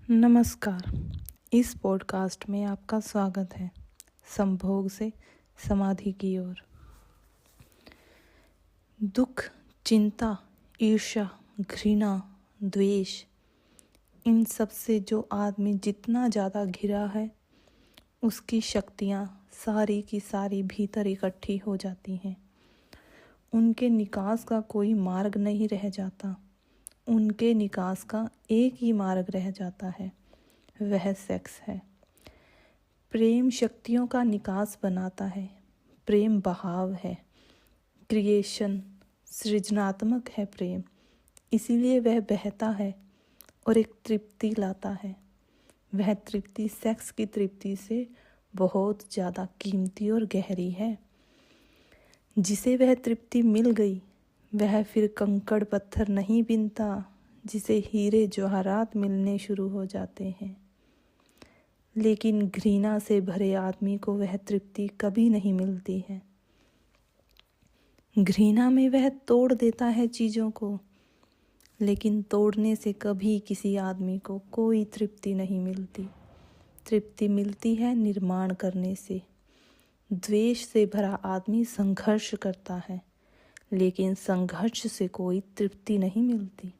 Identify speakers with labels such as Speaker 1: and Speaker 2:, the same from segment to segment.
Speaker 1: नमस्कार। इस पॉडकास्ट में आपका स्वागत है। संभोग से समाधि की ओर। दुख, चिंता, ईर्ष्या, घृणा, द्वेष, इन सब से जो आदमी जितना ज़्यादा घिरा है, उसकी शक्तियाँ सारी की सारी भीतर इकट्ठी हो जाती हैं। उनके निकास का कोई मार्ग नहीं रह जाता। उनके निकास का एक ही मार्ग रह जाता है, वह सेक्स है। प्रेम शक्तियों का निकास बनाता है। प्रेम बहाव है, क्रिएशन, सृजनात्मक है प्रेम। इसीलिए वह बहता है और एक तृप्ति लाता है। वह तृप्ति सेक्स की तृप्ति से बहुत ज़्यादा कीमती और गहरी है। जिसे वह तृप्ति मिल गई, वह फिर कंकड़ पत्थर नहीं बीनता, जिसे हीरे जवाहरात मिलने शुरू हो जाते हैं। लेकिन घृणा से भरे आदमी को वह तृप्ति कभी नहीं मिलती है। घृणा में वह तोड़ देता है चीज़ों को, लेकिन तोड़ने से कभी किसी आदमी को कोई तृप्ति नहीं मिलती। तृप्ति मिलती है निर्माण करने से। द्वेष से भरा आदमी संघर्ष करता है, लेकिन संघर्ष से कोई तृप्ति नहीं मिलती।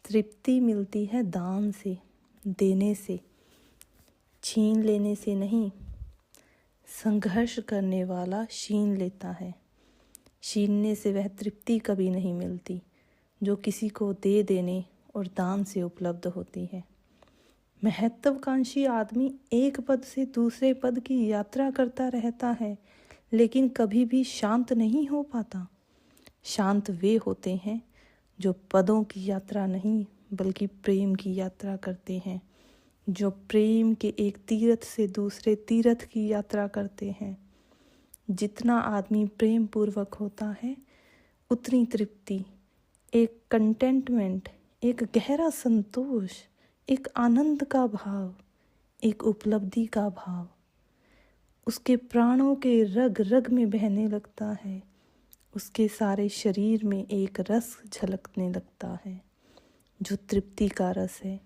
Speaker 1: तृप्ति मिलती है दान से, देने से, छीन लेने से नहीं। संघर्ष करने वाला छीन लेता है। छीनने से वह तृप्ति कभी नहीं मिलती, जो किसी को दे देने और दान से उपलब्ध होती है। महत्वाकांक्षी आदमी एक पद से दूसरे पद की यात्रा करता रहता है, लेकिन कभी भी शांत नहीं हो पाता। शांत वे होते हैं जो पदों की यात्रा नहीं, बल्कि प्रेम की यात्रा करते हैं, जो प्रेम के एक तीर्थ से दूसरे तीर्थ की यात्रा करते हैं। जितना आदमी प्रेम पूर्वक होता है, उतनी तृप्ति, एक कंटेंटमेंट, एक गहरा संतोष, एक आनंद का भाव, एक उपलब्धि का भाव उसके प्राणों के रग रग में बहने लगता है। उसके सारे शरीर में एक रस झलकने लगता है, जो तृप्ति का रस है,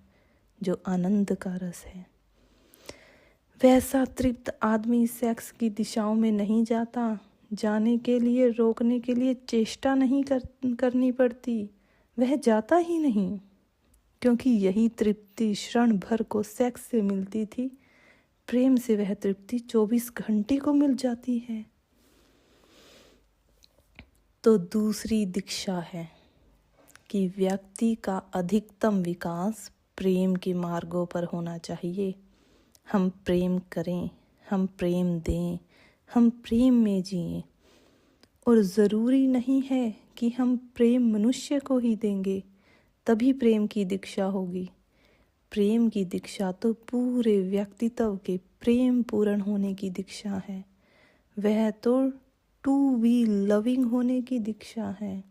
Speaker 1: जो आनंद का रस है। वैसा तृप्त आदमी सेक्स की दिशाओं में नहीं जाता। जाने के लिए, रोकने के लिए चेष्टा नहीं करनी पड़ती। वह जाता ही नहीं, क्योंकि यही तृप्ति क्षण भर को सेक्स से मिलती थी। प्रेम से वह तृप्ति 24 घंटे को मिल जाती है। तो दूसरी दीक्षा है कि व्यक्ति का अधिकतम विकास प्रेम के मार्गों पर होना चाहिए। हम प्रेम करें, हम प्रेम दें, हम प्रेम में जिएं। और ज़रूरी नहीं है कि हम प्रेम मनुष्य को ही देंगे तभी प्रेम की दीक्षा होगी। प्रेम की दीक्षा तो पूरे व्यक्तित्व के प्रेम पूर्ण होने की दीक्षा है। वह तो टू बी लविंग होने की दीक्षा है।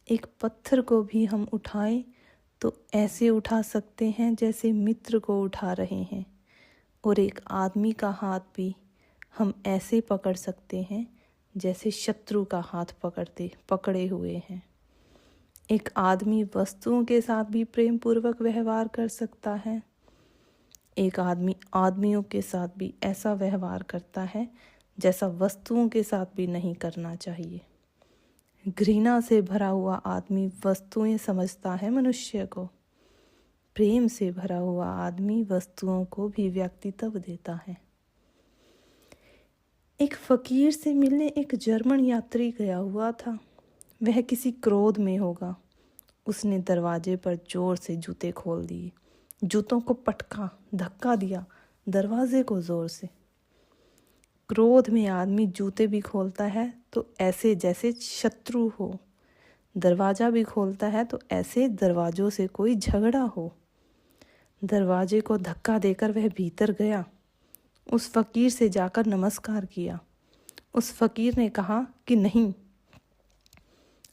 Speaker 1: एक पत्थर को भी हम उठाएं तो ऐसे उठा सकते हैं जैसे मित्र को उठा रहे हैं, और एक आदमी का हाथ भी हम ऐसे पकड़ सकते हैं जैसे शत्रु का हाथ पकड़े हुए हैं। एक आदमी वस्तुओं के साथ भी प्रेम पूर्वक व्यवहार कर सकता है। एक आदमी आदमियों के साथ भी ऐसा व्यवहार करता है जैसा वस्तुओं के साथ भी नहीं करना चाहिए। घृणा से भरा हुआ आदमी वस्तुएं समझता है मनुष्य को। प्रेम से भरा हुआ आदमी वस्तुओं को भी व्यक्तित्व देता है। एक फकीर से मिलने एक जर्मन यात्री गया हुआ था। वह किसी क्रोध में होगा। उसने दरवाजे पर जोर से जूते खोल दिए, जूतों को पटका, धक्का दिया दरवाजे को जोर से। क्रोध में आदमी जूते भी खोलता है तो ऐसे जैसे शत्रु हो, दरवाजा भी खोलता है तो ऐसे दरवाजों से कोई झगड़ा हो। दरवाजे को धक्का देकर वह भीतर गया। उस फकीर से जाकर नमस्कार किया। उस फकीर ने कहा कि नहीं,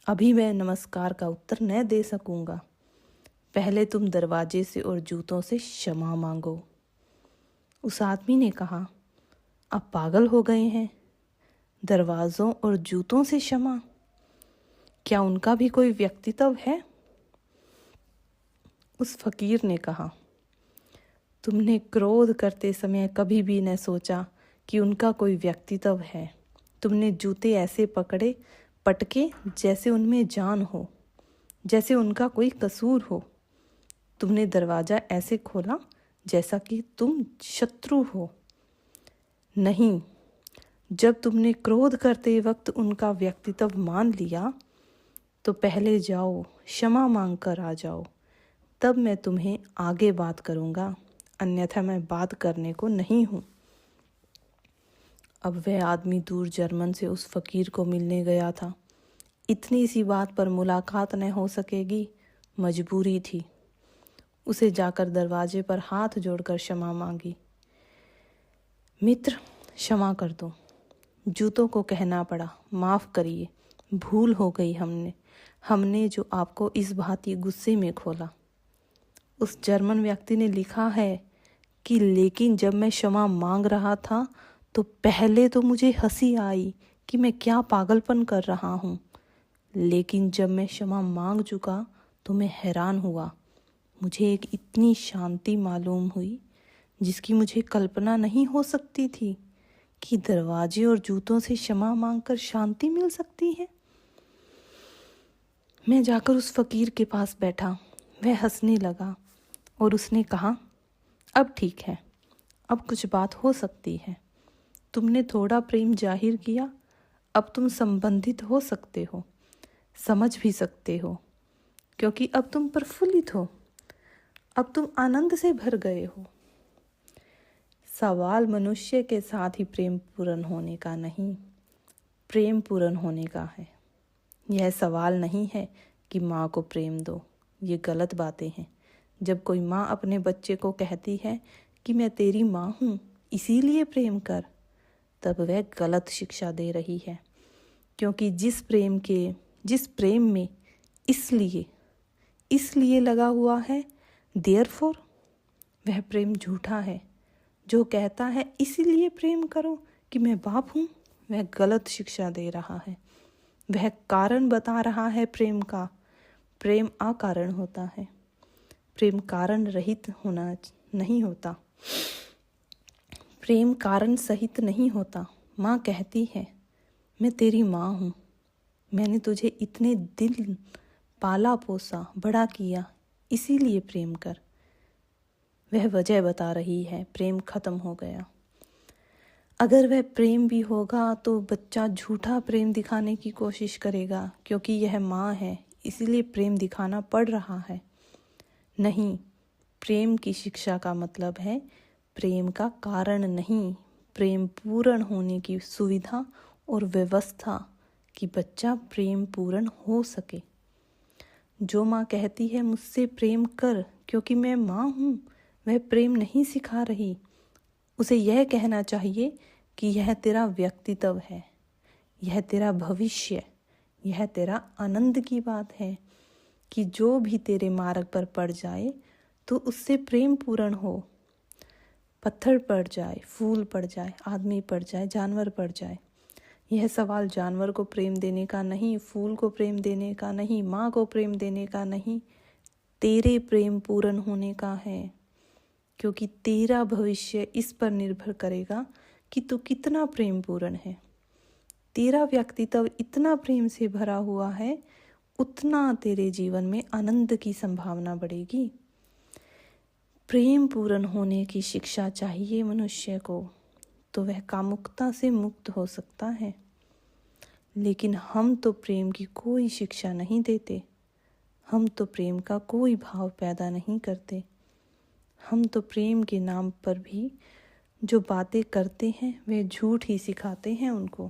Speaker 1: अभी मैं नमस्कार का उत्तर न दे सकूंगा। पहले तुम दरवाजे से और जूतों से क्षमा मांगो। उस आदमी ने कहा, आप पागल हो गए हैं? दरवाजों और जूतों से क्षमा? क्या उनका भी कोई व्यक्तित्व है? उस फकीर ने कहा, तुमने क्रोध करते समय कभी भी न सोचा कि उनका कोई व्यक्तित्व है। तुमने जूते ऐसे पकड़े पटके जैसे उनमें जान हो, जैसे उनका कोई कसूर हो। तुमने दरवाज़ा ऐसे खोला जैसा कि तुम शत्रु हो। नहीं, जब तुमने क्रोध करते वक्त उनका व्यक्तित्व मान लिया तो पहले जाओ, क्षमा मांग कर आ जाओ, तब मैं तुम्हें आगे बात करूँगा, अन्यथा मैं बात करने को नहीं हूँ। अब वह आदमी दूर जर्मन से उस फकीर को मिलने गया था। इतनी सी बात पर मुलाकात न हो सकेगी, मजबूरी थी। उसे जाकर दरवाजे पर हाथ जोड़कर क्षमा मांगी। मित्र, क्षमा कर दो। जूतों को कहना पड़ा, माफ़ करिए, भूल हो गई हमने जो आपको इस भांति गुस्से में खोला। उस जर्मन व्यक्ति ने लिखा है कि लेकिन जब मैं क्षमा मांग रहा था तो पहले तो मुझे हंसी आई कि मैं क्या पागलपन कर रहा हूँ, लेकिन जब मैं क्षमा मांग चुका तो मैं हैरान हुआ। मुझे एक इतनी शांति मालूम हुई जिसकी मुझे कल्पना नहीं हो सकती थी कि दरवाजे और जूतों से क्षमा मांगकर शांति मिल सकती है। मैं जाकर उस फकीर के पास बैठा। वह हंसने लगा और उसने कहा, अब ठीक है, अब कुछ बात हो सकती है। तुमने थोड़ा प्रेम जाहिर किया, अब तुम संबंधित हो सकते हो, समझ भी सकते हो, क्योंकि अब तुम प्रफुल्लित हो, अब तुम आनंद से भर गए हो। सवाल मनुष्य के साथ ही प्रेम पूर्ण होने का नहीं, प्रेम पूर्ण होने का है। यह सवाल नहीं है कि माँ को प्रेम दो, ये गलत बातें हैं। जब कोई माँ अपने बच्चे को कहती है कि मैं तेरी माँ हूँ इसीलिए प्रेम कर, तब वह गलत शिक्षा दे रही है, क्योंकि जिस प्रेम में इसलिए लगा हुआ है, देयरफॉर, वह प्रेम झूठा है। जो कहता है इसीलिए प्रेम करो कि मैं बाप हूँ, वह गलत शिक्षा दे रहा है। वह कारण बता रहा है प्रेम का। प्रेम अकारण होता है, प्रेम कारण रहित होना नहीं होता, प्रेम कारण सहित नहीं होता। माँ कहती है, मैं तेरी माँ हूँ, मैंने तुझे इतने दिन पाला पोसा बड़ा किया, इसीलिए प्रेम कर। वह वजह बता रही है, प्रेम खत्म हो गया। अगर वह प्रेम भी होगा तो बच्चा झूठा प्रेम दिखाने की कोशिश करेगा, क्योंकि यह माँ है इसीलिए प्रेम दिखाना पड़ रहा है। नहीं, प्रेम की शिक्षा का मतलब है प्रेम का कारण नहीं, प्रेम पूर्ण होने की सुविधा और व्यवस्था कि बच्चा प्रेम पूर्ण हो सके। जो माँ कहती है मुझसे प्रेम कर क्योंकि मैं माँ हूँ, वह प्रेम नहीं सिखा रही। उसे यह कहना चाहिए कि यह तेरा व्यक्तित्व है, यह तेरा भविष्य, यह तेरा आनंद की बात है कि जो भी तेरे मार्ग पर पड़ जाए तो उससे प्रेम पूर्ण हो। पत्थर पड़ जाए, फूल पड़ जाए, आदमी पड़ जाए, जानवर पड़ जाए, यह सवाल जानवर को प्रेम देने का नहीं, फूल को प्रेम देने का नहीं, माँ को प्रेम देने का नहीं, तेरे प्रेम पूर्ण होने का है। क्योंकि तेरा भविष्य इस पर निर्भर करेगा कि तू कितना प्रेम पूर्ण है। तेरा व्यक्तित्व इतना प्रेम से भरा हुआ है, उतना तेरे जीवन में आनंद की संभावना बढ़ेगी। प्रेम पूर्ण होने की शिक्षा चाहिए मनुष्य को, तो वह कामुकता से मुक्त हो सकता है। लेकिन हम तो प्रेम की कोई शिक्षा नहीं देते, हम तो प्रेम का कोई भाव पैदा नहीं करते। हम तो प्रेम के नाम पर भी जो बातें करते हैं वे झूठ ही सिखाते हैं उनको।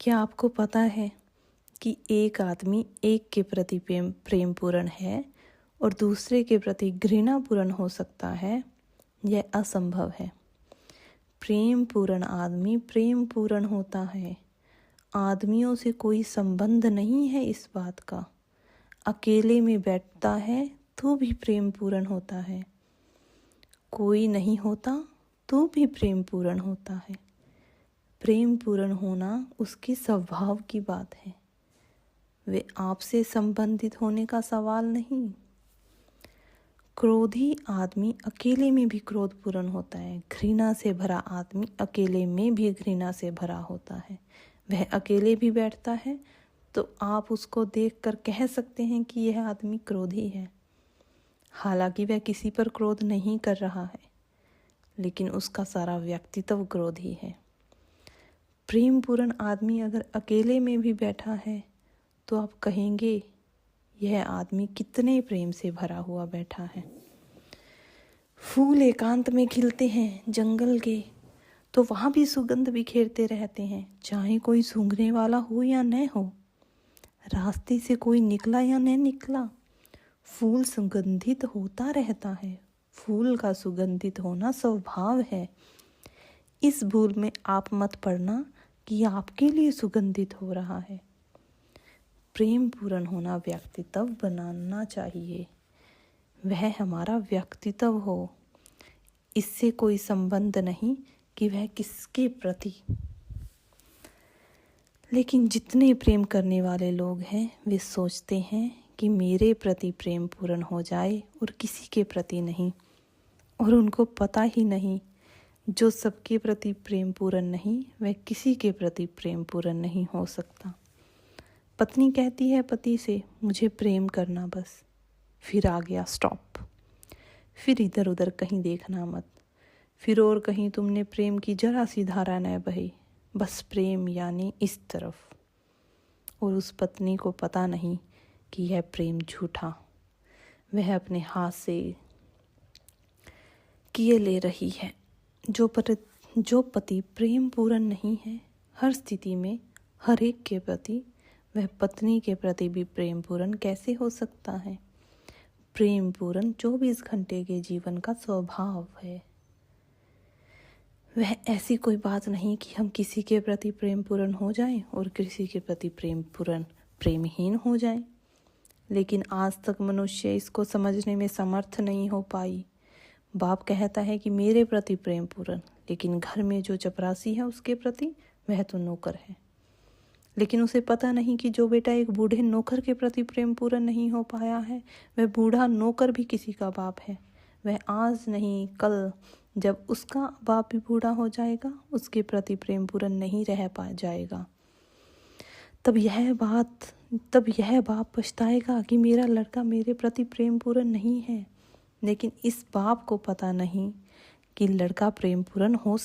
Speaker 1: क्या आपको पता है कि एक आदमी एक के प्रति प्रेम पूर्ण है और दूसरे के प्रति घृणा पूर्ण हो सकता है? यह असंभव है। प्रेम पूर्ण आदमी प्रेम पूर्ण होता है। आदमियों से कोई संबंध नहीं है इस बात का। अकेले में बैठता है तो भी प्रेम पूर्ण होता है, कोई नहीं होता तो भी प्रेम पूर्ण होता है। प्रेम पूर्ण होना उसके स्वभाव की बात है, वे आपसे संबंधित होने का सवाल नहीं। क्रोधी आदमी अकेले में भी क्रोधपूर्ण होता है। घृणा से भरा आदमी अकेले में भी घृणा से भरा होता है। वह अकेले भी बैठता है तो आप उसको देखकर कह सकते हैं कि यह आदमी क्रोधी है। हालांकि वह किसी पर क्रोध नहीं कर रहा है, लेकिन उसका सारा व्यक्तित्व क्रोधी है। प्रेमपूर्ण आदमी अगर अकेले में भी बैठा है तो आप कहेंगे यह आदमी कितने प्रेम से भरा हुआ बैठा है। फूल एकांत में खिलते हैं जंगल के तो वहाँ भी सुगंध बिखेरते रहते हैं, चाहे कोई सूंघने वाला हो या न हो, रास्ते से कोई निकला या न निकला, फूल सुगंधित होता रहता है। फूल का सुगंधित होना स्वभाव है। इस भूल में आप मत पड़ना कि आपके लिए सुगंधित हो रहा है। प्रेम पूर्ण होना व्यक्तित्व बनाना चाहिए, वह हमारा व्यक्तित्व हो। इससे कोई संबंध नहीं कि वह किसके प्रति। लेकिन जितने प्रेम करने वाले लोग हैं वे सोचते हैं कि मेरे प्रति प्रेम पूर्ण हो जाए और किसी के प्रति नहीं। और उनको पता ही नहीं, जो सबके प्रति प्रेम पूर्ण नहीं वह किसी के प्रति प्रेम पूर्ण नहीं हो सकता। पत्नी कहती है पति से, मुझे प्रेम करना बस, फिर आ गया स्टॉप। फिर इधर उधर कहीं देखना मत, फिर और कहीं तुमने प्रेम की जरा सी धारा न बही, बस प्रेम यानी इस तरफ। और उस पत्नी को पता नहीं कि यह प्रेम झूठा वह अपने हाथ से किए ले रही है। जो पति प्रेम पूर्ण नहीं है, हर स्थिति में हर एक के प्रति, वह पत्नी के प्रति भी प्रेम पूर्ण कैसे हो सकता है। प्रेम पूर्ण 24 घंटे के जीवन का स्वभाव है। वह ऐसी कोई बात नहीं कि हम किसी के प्रति प्रेम पूर्ण हो जाएं और किसी के प्रति प्रेमहीन हो जाएं। लेकिन आज तक मनुष्य इसको समझने में समर्थ नहीं हो पाई। बाप कहता है कि मेरे प्रति प्रेम पूर्ण, लेकिन घर में जो चपरासी है उसके प्रति वह तो नौकर है। लेकिन उसे पता नहीं कि जो बेटा एक बूढ़े नौकर के प्रति प्रेम पूर्ण नहीं हो पाया है, वह बूढ़ा नौकर भी किसी का बाप है। वह आज नहीं कल जब उसका बाप भी बूढ़ा हो जाएगा उसके प्रति प्रेम पूर्ण नहीं रह पा जाएगा। तब यह बाप पछताएगा कि मेरा लड़का मेरे प्रति प्रेम पूर्ण नहीं है। लेकिन इस बाप को पता नहीं कि लड़का प्रेम पूर्ण हो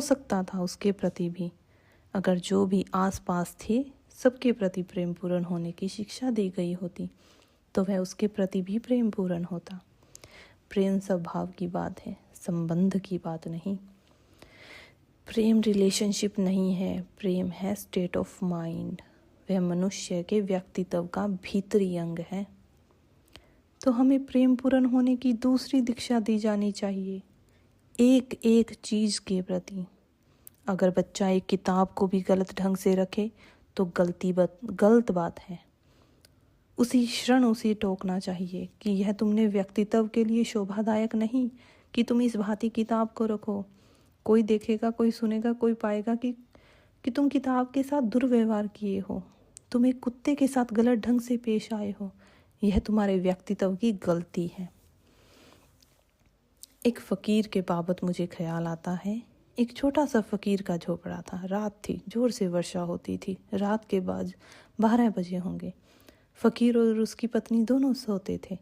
Speaker 1: सकता था उसके प्रति भी, अगर जो भी आसपास थे सबके प्रति प्रेम पूर्ण होने की शिक्षा दी गई होती तो वह उसके प्रति भी प्रेम पूर्ण होता। प्रेम स्वभाव की बात है, संबंध की बात नहीं। प्रेम रिलेशनशिप नहीं है, प्रेम है स्टेट ऑफ माइंड। वह मनुष्य के व्यक्तित्व का भीतरी अंग है। तो हमें प्रेम पूर्ण होने की दूसरी दीक्षा दी जानी चाहिए, एक एक चीज़ के प्रति। अगर बच्चा एक किताब को भी गलत ढंग से रखे तो गलत बात है। उसी क्षण उसे टोकना चाहिए कि यह तुमने व्यक्तित्व के लिए शोभादायक नहीं कि तुम इस भांति किताब को रखो। कोई देखेगा, कोई सुनेगा, कोई पाएगा कि तुम किताब के साथ दुर्व्यवहार किए हो, तुम एक कुत्ते के साथ गलत ढंग से पेश आए हो। यह तुम्हारे व्यक्तित्व की गलती है। एक फकीर के बाबत मुझे ख्याल आता है। एक छोटा सा फकीर का झोपड़ा था। रात थी, जोर से वर्षा होती थी। रात के बाद 12 बजे होंगे। फकीर और उसकी पत्नी दोनों सोते थे।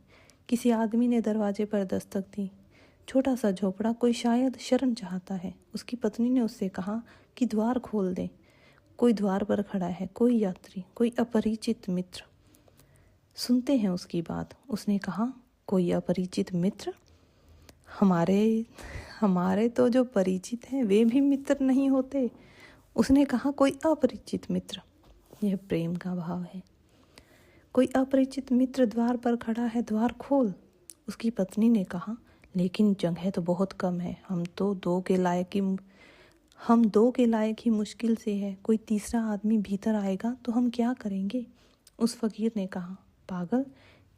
Speaker 1: किसी आदमी ने दरवाजे पर दस्तक दी। छोटा सा झोपड़ा, कोई शायद शरण चाहता है। उसकी पत्नी ने उससे कहा कि द्वार खोल दे। कोई द्वार पर खड़ा है, कोई यात्री, कोई अपरिचित मित्र। सुनते हैं उसकी बात। उसने कहा, कोई अपरिचित मित्र? हमारे तो जो परिचित हैं वे भी मित्र नहीं होते। उसने कहा, कोई अपरिचित मित्र। यह प्रेम का भाव है। कोई अपरिचित मित्र द्वार पर खड़ा है, द्वार खोल। उसकी पत्नी ने कहा, लेकिन जगह तो बहुत कम है, हम दो के लायक ही मुश्किल से है। कोई तीसरा आदमी भीतर आएगा तो हम क्या करेंगे? उस फकीर ने कहा, पागल,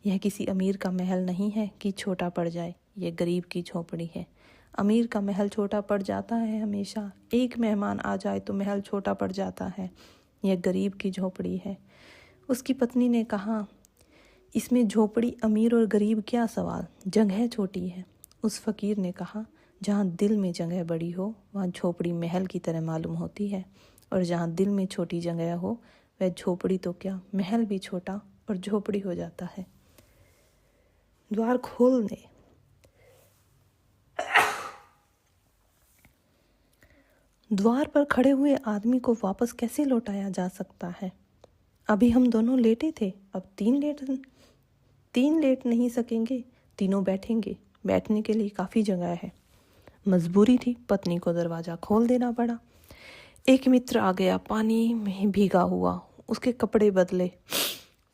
Speaker 1: यह किसी अमीर का महल नहीं है कि छोटा पड़ जाए। यह गरीब की झोपड़ी है। अमीर का महल छोटा पड़ जाता है हमेशा। एक मेहमान आ जाए तो महल छोटा पड़ जाता है। यह गरीब की झोपड़ी है। उसकी पत्नी ने कहा, इसमें झोपड़ी अमीर और गरीब क्या सवाल, जगह छोटी है। उस फकीर ने कहा, जहाँ दिल में जगह बड़ी हो वहाँ झोपड़ी महल की तरह मालूम होती है, और जहाँ दिल में छोटी जगह हो वह झोपड़ी तो क्या महल भी छोटा और झोपड़ी हो जाता है। द्वार खोलने। द्वार पर खड़े हुए आदमी को वापस कैसे लौटाया जा सकता है। अभी हम दोनों लेटे थे, अब तीन लेट नहीं सकेंगे, तीनों बैठेंगे। बैठने के लिए काफ़ी जगह है। मजबूरी थी, पत्नी को दरवाज़ा खोल देना पड़ा। एक मित्र आ गया, पानी में भीगा हुआ, उसके कपड़े बदले।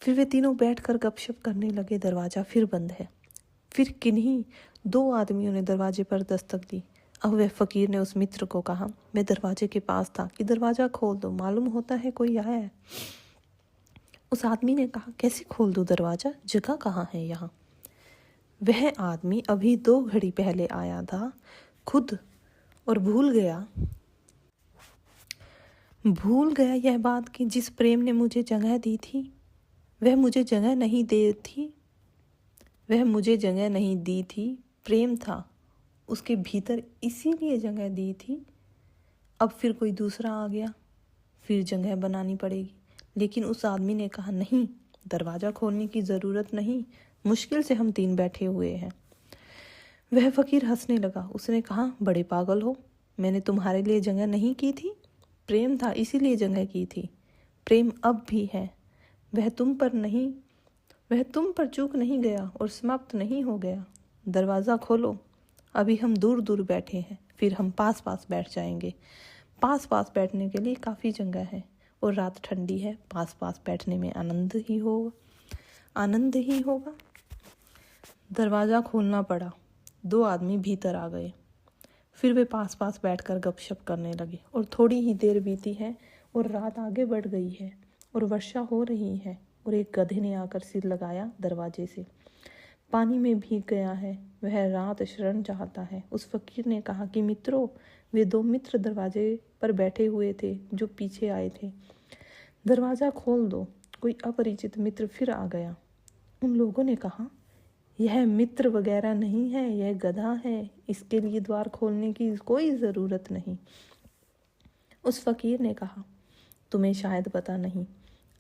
Speaker 1: फिर वे तीनों बैठकर गपशप करने लगे। दरवाज़ा फिर बंद है। फिर किन्हीं 2 आदमियों ने दरवाजे पर दस्तक दी। अब वह फकीर ने उस मित्र को कहा, मैं दरवाजे के पास था कि दरवाज़ा खोल दो, मालूम होता है कोई आया है। उस आदमी ने कहा, कैसे खोल दूँ दरवाज़ा, जगह कहाँ है यहाँ। वह आदमी अभी 2 घड़ी पहले आया था खुद, और भूल गया यह बात कि जिस प्रेम ने मुझे जगह दी थी वह मुझे जगह नहीं दी थी। प्रेम था उसके भीतर, इसीलिए जगह दी थी। अब फिर कोई दूसरा आ गया, फिर जगह बनानी पड़ेगी। लेकिन उस आदमी ने कहा, नहीं, दरवाज़ा खोलने की ज़रूरत नहीं, मुश्किल से हम 3 बैठे हुए हैं। वह फकीर हंसने लगा। उसने कहा, बड़े पागल हो, मैंने तुम्हारे लिए जगह नहीं की थी, प्रेम था इसीलिए जगह की थी। प्रेम अब भी है, वह तुम पर चूक नहीं गया और समाप्त नहीं हो गया। दरवाज़ा खोलो। अभी हम दूर दूर बैठे हैं, फिर हम पास पास बैठ जाएंगे। पास पास बैठने के लिए काफ़ी जगह है, और रात ठंडी है, पास पास बैठने में आनंद ही होगा। दरवाज़ा खोलना पड़ा। 2 आदमी भीतर आ गए। फिर वे पास पास बैठकर गपशप करने लगे, और थोड़ी ही देर बीती है और रात आगे बढ़ गई है और वर्षा हो रही है, और एक गधे ने आकर सिर लगाया दरवाजे से। पानी में भीग गया है, वह रात शरण चाहता है। उस फकीर ने कहा कि मित्रों, वे 2 मित्र दरवाजे पर बैठे हुए थे जो पीछे आए थे, दरवाज़ा खोल दो। कोई अपरिचित मित्र फिर आ गया। उन लोगों ने कहा, यह मित्र वगैरह नहीं है, यह गधा है, इसके लिए द्वार खोलने की कोई ज़रूरत नहीं। उस फकीर ने कहा, तुम्हें शायद पता नहीं,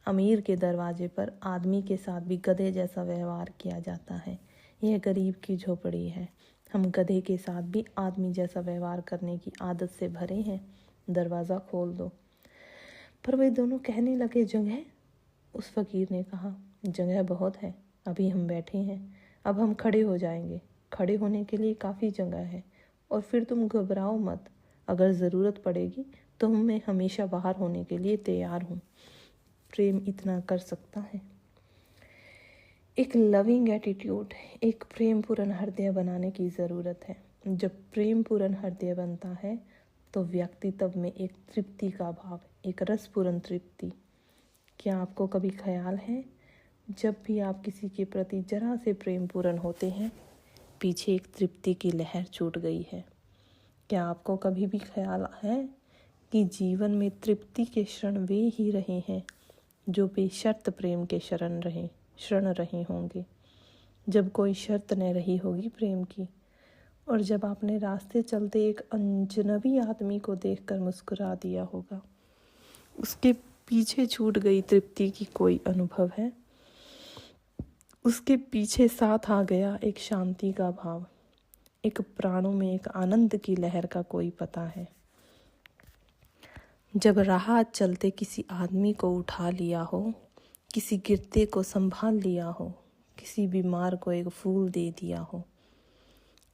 Speaker 1: अमीर के दरवाजे पर आदमी के साथ भी गधे जैसा व्यवहार किया जाता है। यह गरीब की झोपड़ी है, हम गधे के साथ भी आदमी जैसा व्यवहार करने की आदत से भरे हैं। दरवाज़ा खोल दो। पर वे दोनों कहने लगे, जगह। उस फकीर ने कहा, जगह बहुत है, अभी हम बैठे हैं, अब हम खड़े हो जाएंगे। खड़े होने के लिए काफ़ी जगह है, और फिर तुम घबराओ मत, अगर ज़रूरत पड़ेगी तो मैं हमेशा बाहर होने के लिए तैयार हूँ। प्रेम इतना कर सकता है। एक लविंग एटीट्यूड, एक प्रेम पूर्ण हृदय बनाने की ज़रूरत है। जब प्रेम पूर्ण हृदय बनता है तो व्यक्तित्व में एक तृप्ति का भाव, एक रसपूर्ण तृप्ति। क्या आपको कभी ख्याल है, जब भी आप किसी के प्रति जरा से प्रेम पूर्ण होते हैं, पीछे एक तृप्ति की लहर छूट गई है। क्या आपको कभी भी ख्याल है कि जीवन में तृप्ति के क्षण वे ही रहे हैं जो बेशर्त प्रेम के शरण रहे होंगे, जब कोई शर्त न रही होगी प्रेम की, और जब आपने रास्ते चलते एक अजनबी आदमी को देखकर मुस्कुरा दिया होगा, उसके पीछे छूट गई तृप्ति की कोई अनुभव है, उसके पीछे साथ आ गया एक शांति का भाव, एक प्राणों में एक आनंद की लहर का कोई पता है। जब राह चलते किसी आदमी को उठा लिया हो, किसी गिरते को संभाल लिया हो, किसी बीमार को एक फूल दे दिया हो,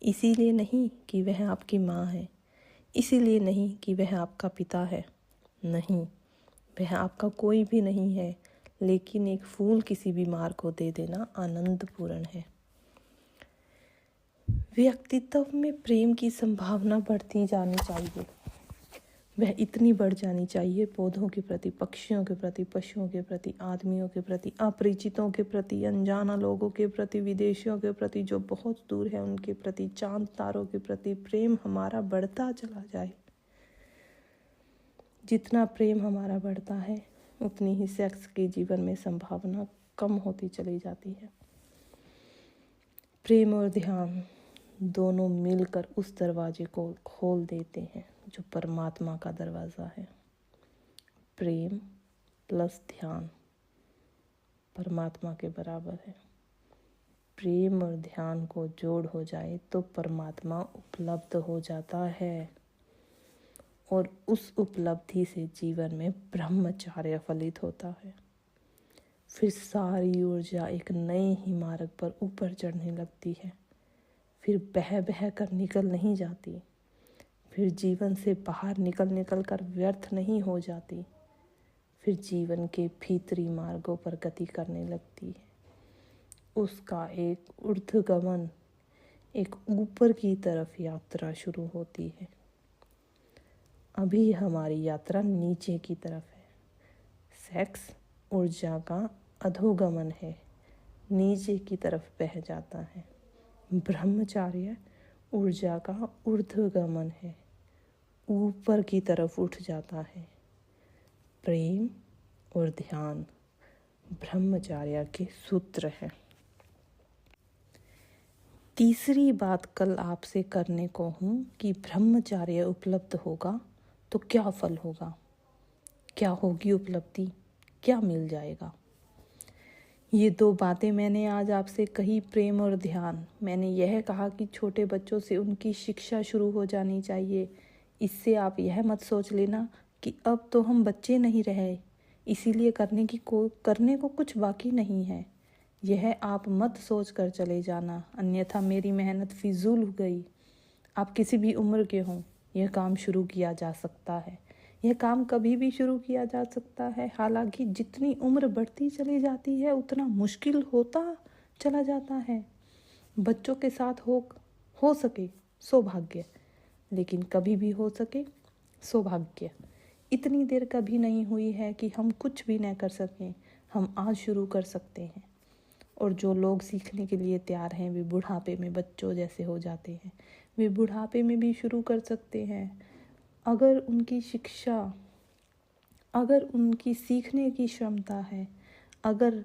Speaker 1: इसीलिए नहीं कि वह आपकी माँ है, इसीलिए नहीं कि वह आपका पिता है, नहीं, वह आपका कोई भी नहीं है, लेकिन एक फूल किसी बीमार को दे देना आनंदपूर्ण है। व्यक्तित्व में प्रेम की संभावना बढ़ती जानी चाहिए। वह इतनी बढ़ जानी चाहिए, पौधों के प्रति, पक्षियों के प्रति, पशुओं के प्रति, आदमियों के प्रति, अपरिचितों के प्रति, अनजाना लोगों के प्रति, विदेशियों के प्रति, जो बहुत दूर है उनके प्रति, चांद तारों के प्रति प्रेम हमारा बढ़ता चला जाए। जितना प्रेम हमारा बढ़ता है, उतनी ही सेक्स के जीवन में संभावना कम होती चली जाती है। प्रेम और ध्यान दोनों मिलकर उस दरवाजे को खोल देते हैं जो परमात्मा का दरवाज़ा है। प्रेम प्लस ध्यान परमात्मा के बराबर है। प्रेम और ध्यान को जोड़ हो जाए तो परमात्मा उपलब्ध हो जाता है और उस उपलब्धि से जीवन में ब्रह्मचर्य फलित होता है। फिर सारी ऊर्जा एक नए ही मार्ग पर ऊपर चढ़ने लगती है। फिर बह बह कर निकल नहीं जाती, फिर जीवन से बाहर निकल कर व्यर्थ नहीं हो जाती, फिर जीवन के भीतरी मार्गों पर गति करने लगती है। उसका एक ऊर्ध्वगमन, एक ऊपर की तरफ यात्रा शुरू होती है। अभी हमारी यात्रा नीचे की तरफ है। सेक्स ऊर्जा का अधोगमन है, नीचे की तरफ बह जाता है। ब्रह्मचर्य ऊर्जा का ऊर्ध्वगमन है, ऊपर की तरफ उठ जाता है। प्रेम और ध्यान ब्रह्मचर्य के सूत्र हैं। तीसरी बात कल आपसे करने को हूँ कि ब्रह्मचर्य उपलब्ध होगा तो क्या फल होगा, क्या होगी उपलब्धि, क्या मिल जाएगा। ये दो बातें मैंने आज आपसे कही, प्रेम और ध्यान। मैंने यह कहा कि छोटे बच्चों से उनकी शिक्षा शुरू हो जानी चाहिए। इससे आप यह मत सोच लेना कि अब तो हम बच्चे नहीं रहे, इसीलिए करने को कुछ बाकी नहीं है। यह आप मत सोच कर चले जाना, अन्यथा मेरी मेहनत फिजूल हो गई। आप किसी भी उम्र के हों, यह काम शुरू किया जा सकता है। यह काम कभी भी शुरू किया जा सकता है। हालांकि जितनी उम्र बढ़ती चली जाती है उतना मुश्किल होता चला जाता है। बच्चों के साथ हो सके सौभाग्य, लेकिन कभी भी हो सके सौभाग्य। इतनी देर कभी नहीं हुई है कि हम कुछ भी न कर सकें। हम आज शुरू कर सकते हैं। और जो लोग सीखने के लिए तैयार हैं वे बुढ़ापे में बच्चों जैसे हो जाते हैं। वे बुढ़ापे में भी शुरू कर सकते हैं। अगर उनकी शिक्षा, अगर उनकी सीखने की क्षमता है, अगर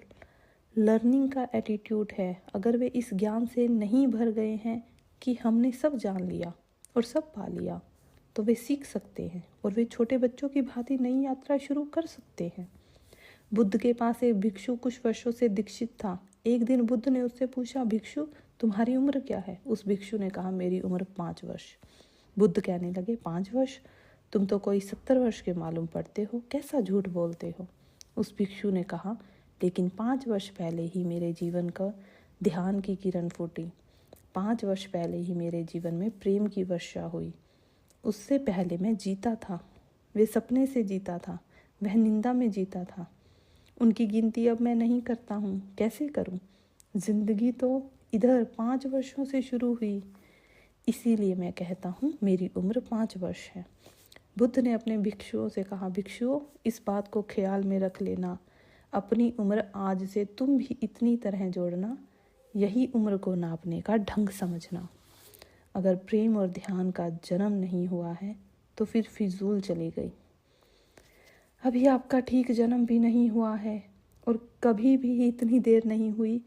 Speaker 1: लर्निंग का एटीट्यूड है, अगर वे इस ज्ञान से नहीं भर गए हैं कि हमने सब जान लिया और सब पा लिया, तो वे सीख सकते हैं और वे छोटे बच्चों की भांति नई यात्रा शुरू कर सकते हैं। बुद्ध के पास एक भिक्षु कुछ वर्षों से दीक्षित था। एक दिन बुद्ध ने उससे पूछा, भिक्षु तुम्हारी उम्र क्या है? उस भिक्षु ने कहा, मेरी उम्र 5 वर्ष। बुद्ध कहने लगे, 5 वर्ष? तुम तो कोई 70 वर्ष के मालूम पड़ते हो, कैसा झूठ बोलते हो। उस भिक्षु ने कहा, लेकिन 5 वर्ष पहले ही मेरे जीवन का ध्यान की किरण फूटी। 5 वर्ष पहले ही मेरे जीवन में प्रेम की वर्षा हुई। उससे पहले मैं जीता था, वे सपने से जीता था, वह निंदा में जीता था। उनकी गिनती अब मैं नहीं करता हूँ, कैसे करूँ? जिंदगी तो इधर 5 वर्षों से शुरू हुई, इसीलिए मैं कहता हूँ मेरी उम्र 5 वर्ष है। बुद्ध ने अपने भिक्षुओं से कहा, भिक्षुओं इस बात को ख्याल में रख लेना, अपनी उम्र आज से तुम भी इतनी तरह जोड़ना, यही उम्र को नापने का ढंग समझना। अगर प्रेम और ध्यान का जन्म नहीं हुआ है तो फिर फिजूल चली गई। अभी आपका ठीक जन्म भी नहीं हुआ है और कभी भी इतनी देर नहीं हुई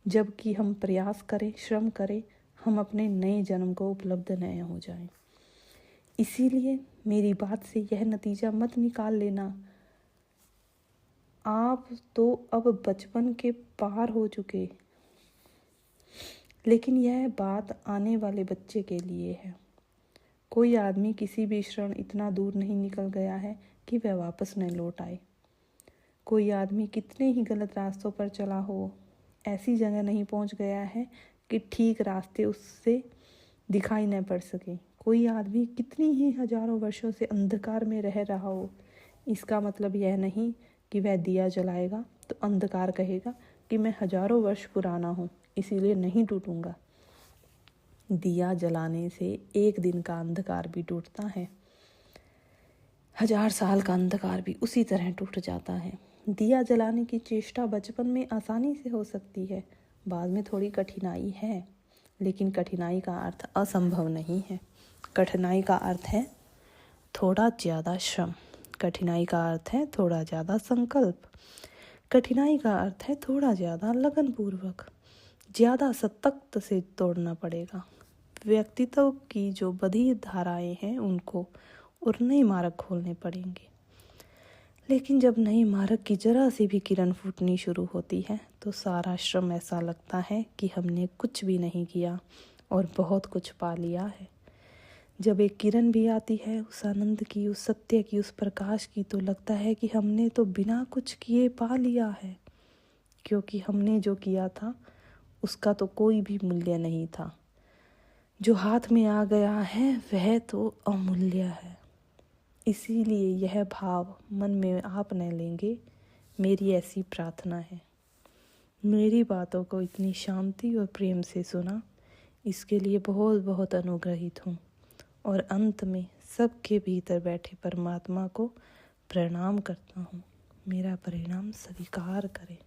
Speaker 1: जबकि हम प्रयास करें, श्रम करें, हम अपने नए जन्म को उपलब्ध नए हो जाएं। इसीलिए मेरी बात से यह नतीजा मत निकाल लेना, आप तो अब बचपन के पार हो चुके, लेकिन यह बात आने वाले बच्चे के लिए है। कोई आदमी किसी भी क्षण इतना दूर नहीं निकल गया है कि वह वापस न लौट आए। कोई आदमी कितने ही गलत रास्तों पर चला हो, ऐसी जगह नहीं पहुंच गया है कि ठीक रास्ते उससे दिखाई न पड़ सके। कोई आदमी कितनी ही हजारों वर्षों से अंधकार में रह रहा हो, इसका मतलब यह नहीं कि वह दिया जलाएगा तो अंधकार कहेगा कि मैं हजारों वर्ष पुराना हूँ, इसीलिए नहीं टूटूंगा। दिया जलाने से एक दिन का अंधकार भी टूटता है, 1000 साल का अंधकार भी उसी तरह टूट जाता है। दिया जलाने की चेष्टा बचपन में आसानी से हो सकती है, बाद में थोड़ी कठिनाई है, लेकिन कठिनाई का अर्थ असंभव नहीं है। कठिनाई का अर्थ है थोड़ा ज़्यादा श्रम, कठिनाई का अर्थ है थोड़ा ज़्यादा संकल्प, कठिनाई का अर्थ है थोड़ा ज़्यादा लगनपूर्वक। ज़्यादा सतर्कता से तोड़ना पड़ेगा। व्यक्तित्व की जो बधी धाराएं हैं उनको और नए मार्ग खोलने पड़ेंगे। लेकिन जब नई मार्ग की जरा सी भी किरण फूटनी शुरू होती है तो सारा श्रम ऐसा लगता है कि हमने कुछ भी नहीं किया और बहुत कुछ पा लिया है। जब एक किरण भी आती है उस आनंद की, उस सत्य की, उस प्रकाश की, तो लगता है कि हमने तो बिना कुछ किए पा लिया है, क्योंकि हमने जो किया था उसका तो कोई भी मूल्य नहीं था। जो हाथ में आ गया है वह तो अमूल्य है। इसीलिए यह भाव मन में आप न लेंगे, मेरी ऐसी प्रार्थना है। मेरी बातों को इतनी शांति और प्रेम से सुना, इसके लिए बहुत बहुत अनुग्रहित हूँ। और अंत में सबके भीतर बैठे परमात्मा को प्रणाम करता हूँ। मेरा परिणाम स्वीकार करें।